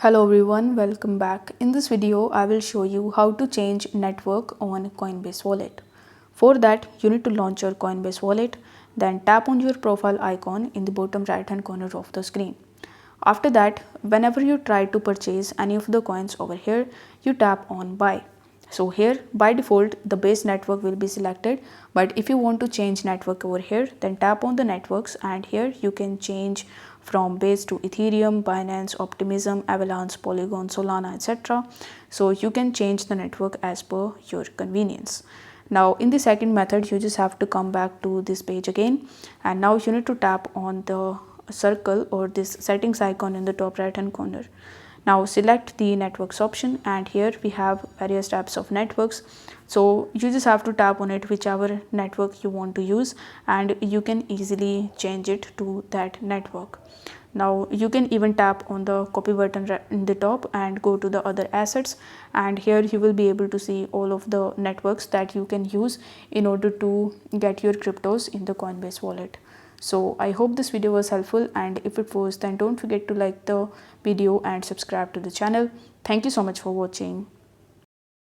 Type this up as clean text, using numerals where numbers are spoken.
Hello everyone, welcome back. In this video, I will show you how to change network on Coinbase Wallet. For that, you need to launch your Coinbase Wallet, then tap on your profile icon in the bottom right hand corner of the screen. After that, whenever you try to purchase any of the coins over here, you tap on buy. So here by default the base network will be selected, but if you want to change network over here, then tap on the networks and here you can change from base to Ethereum, Binance, Optimism, Avalanche, Polygon, Solana, etc. So you can change the network as per your convenience. Now in the second method, you just have to come back to this page again, and now you need to tap on the circle or this settings icon in the top right hand corner. Now select the networks option, and here we have various types of networks. So you just have to tap on it, whichever network you want to use, and you can easily change it to that network. Now you can even tap on the copy button in the top and go to the other assets, and here you will be able to see all of the networks that you can use in order to get your cryptos in the Coinbase wallet. So I hope this video was helpful, and if it was, then don't forget to like the video and subscribe to the channel. Thank you so much for watching.